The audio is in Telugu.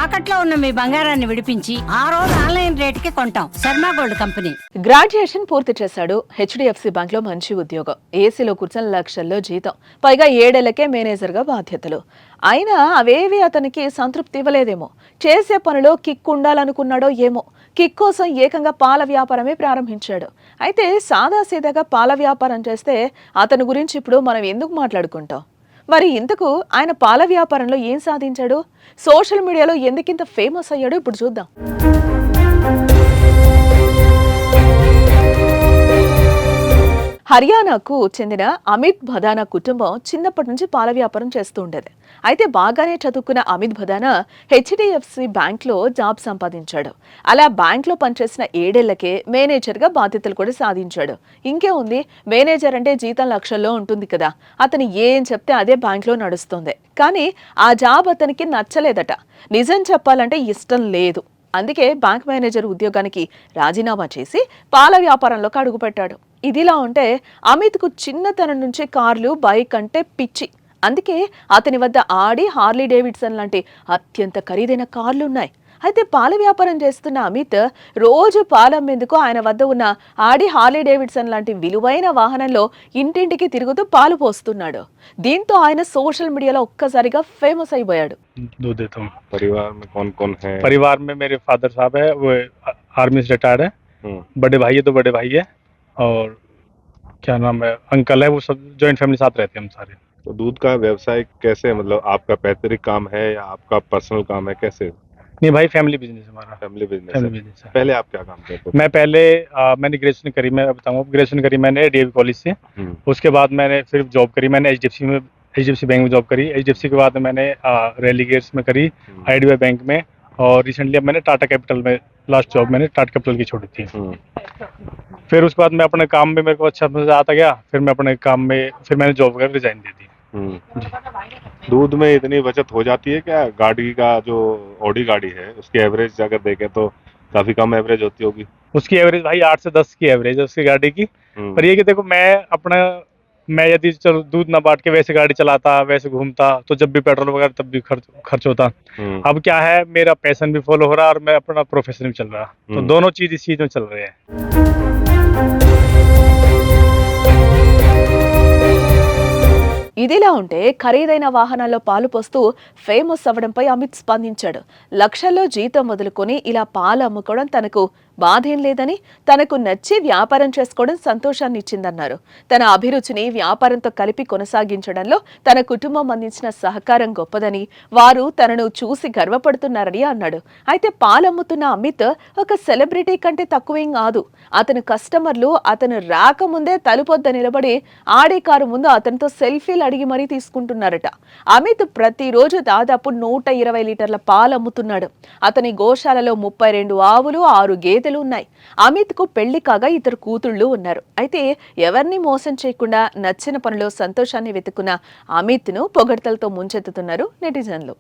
తాకట్లో ఉన్న మీ బంగారాన్ని విడిపించి ఆ రోజు ఆన్లైన్ రేటుకి కొంటాం. Sharma gold company. గ్రాడ్యుయేషన్ పూర్తి చేశాడు. హెచ్డిఎఫ్సి బ్యాంక్ లో మంచి ఉద్యోగం, ఏసీలో కూర్చొని లక్షల్లో జీతం, పైగా 7 ఏళ్లకే మేనేజర్ గా బాధ్యతలు. అయినా అవేవి అతనికి సంతృప్తి ఇవ్వలేదేమో. చేసే పనిలో కిక్ ఉండాలనుకున్నాడో ఏమో. కిక్ కోసం ఏకంగా పాల వ్యాపారమే ప్రారంభించాడు. అయితే సాదాసీదాగా పాల వ్యాపారం చేస్తే అతని గురించి ఇప్పుడు మనం ఎందుకు మాట్లాడుకుంటాం? మరి ఇంతకు ఆయన పాల వ్యాపారంలో ఏం సాధించాడు? సోషల్ మీడియాలో ఎందుకింత ఫేమస్ అయ్యాడో ఇప్పుడు చూద్దాం. హర్యానాకు చెందిన అమిత్ భదానా కుటుంబం చిన్నప్పటి నుంచి పాల వ్యాపారం చేస్తూ ఉండేది. అయితే బాగానే చదువుకున్న అమిత్ భదానా హెచ్డిఎఫ్సి బ్యాంక్లో జాబ్ సంపాదించాడు. అలా బ్యాంక్లో పనిచేసిన 7 ఏళ్లకే మేనేజర్గా బాధ్యతలు కూడా సాధించాడు. ఇంకే ఉంది, మేనేజర్ అంటే జీతం లక్షల్లో ఉంటుంది కదా. అతను ఏం చెప్తే అదే బ్యాంక్లో నడుస్తుంది. కానీ ఆ జాబ్ అతనికి నచ్చలేదట. నిజం చెప్పాలంటే ఇష్టం లేదు. అందుకే బ్యాంక్ మేనేజర్ ఉద్యోగానికి రాజీనామా చేసి పాల వ్యాపారంలోకి అడుగుపెట్టాడు. ఇదిలా ఉంటే అమిత్కు చిన్నతనం నుంచి కార్లు, బైక్ అంటే పిచ్చి. అందుకే అతని వద్ద ఆడి, హార్లీ డేవిడ్సన్ లాంటి అత్యంత ఖరీదైన కార్లు ఉన్నాయి. అయితే పాల వ్యాపారం చేస్తున్న అమిత్ రోజు పాలమ్మేందుకు ఆయన వద్ద ఉన్న ఆడి, హార్లీ డేవిడ్సన్ లాంటి విలువైన వాహనంలో ఇంటింటికి తిరుగుతూ పాలు పోస్తున్నాడు. దీంతో ఆయన సోషల్ మీడియాలో ఒక్కసారిగా ఫేమస్ అయిపోయాడు. परिवार में मेरे फादर साहब है, वो आर्मी से रिटायर्ड है। बड़े भाई है तो बड़े भाई है, और क्या नाम है, अंकल है, वो सब जॉइंट फैमिली साथ रहते हैं हम सारे। तो दूध का व्यवसाय कैसे, मतलब आपका पैतृक काम है या आपका पर्सनल काम है, कैसे? नहीं भाई, फैमिली बिजनेस हमारा। फैमिली बिजनेस है। है। पहले आप क्या काम करते थे? मैं पहले मैंने ग्रेजुएशन करी, मैं बताऊंगा, ग्रेजुएशन करी मैंने डीएवी कॉलेज से। उसके बाद मैंने फिर जॉब करी, मैंने एचडीएफसी बैंक में जॉब करी। एचडीएफसी के बाद मैंने रेलीगेट्स में करी, आईडीबीआई बैंक में, और रिसेंटली अब मैंने टाटा कैपिटल में लास्ट जॉब मैंने टाटा कैपिटल की छोड़ी थी। फिर उसके बाद मैं अपने काम में, मेरे को अच्छा मजा आता गया, फिर मैं अपने काम में, फिर मैंने जॉब कर रिजाइन दे दी। दूध में इतनी बचत हो जाती है क्या? गाड़ी का जो ऑडी गाड़ी है उसकी एवरेज अगर देखें तो काफी कम एवरेज होती होगी। उसकी एवरेज भाई 8 से 10 की एवरेज है उसकी गाड़ी की। पर ये कि देखो, मैं यदि चलो दूध ना बांट के वैसे गाड़ी चलाता, वैसे घूमता, तो जब भी पेट्रोल वगैरह तब भी खर्च होता। अब क्या है, मेरा पैशन भी फॉलो हो रहा है और मैं अपना प्रोफेशन भी चल रहा, तो दोनों चीज इस चीज में चल रहे हैं। ఇదిలా ఉంటే ఖరీదైన వాహనాల్లో పాలు పోస్తూ ఫేమస్ అవ్వడంపై అమిత్ స్పందించాడు. లక్షల్లో జీతం వదులుకొని ఇలా పాలు అమ్ముకోవడం తనకు బాధేం లేదని, తనకు నచ్చి వ్యాపారం చేసుకోవడం సంతోషాన్ని ఇచ్చిందన్నారు. తన అభిరుచిని వ్యాపారంతో కలిపి కొనసాగించడంలో తన కుటుంబం అందించిన సహకారం గొప్పదని, వారు తనను చూసి గర్వపడుతున్నారని అన్నాడు. అయితే పాలమ్ముతున్న అమిత్ ఒక సెలబ్రిటీ కంటే తక్కువేం కాదు. అతని కస్టమర్లు అతను రాకముందే తలుపొద్ద నిలబడి ఆడే కారు ముందు అతనితో సెల్ఫీలు అడిగి మరీ తీసుకుంటున్నారట. అమిత్ ప్రతిరోజు దాదాపు 120 లీటర్ల పాలు అమ్ముతున్నాడు. అతని గోశాలలో 32 ఆవులు, 6 గేదెలు ఉన్నాయి. అమిత్ కు పెళ్లి కాగా 2 కూతుళ్లు ఉన్నారు. అయితే ఎవరిని మోసం చేయకుండా నచ్చిన పనిలో సంతోషాన్ని వెతుకున్న అమిత్ ను పొగడ్తలతో ముంచెత్తుతున్నారు నెటిజన్లు.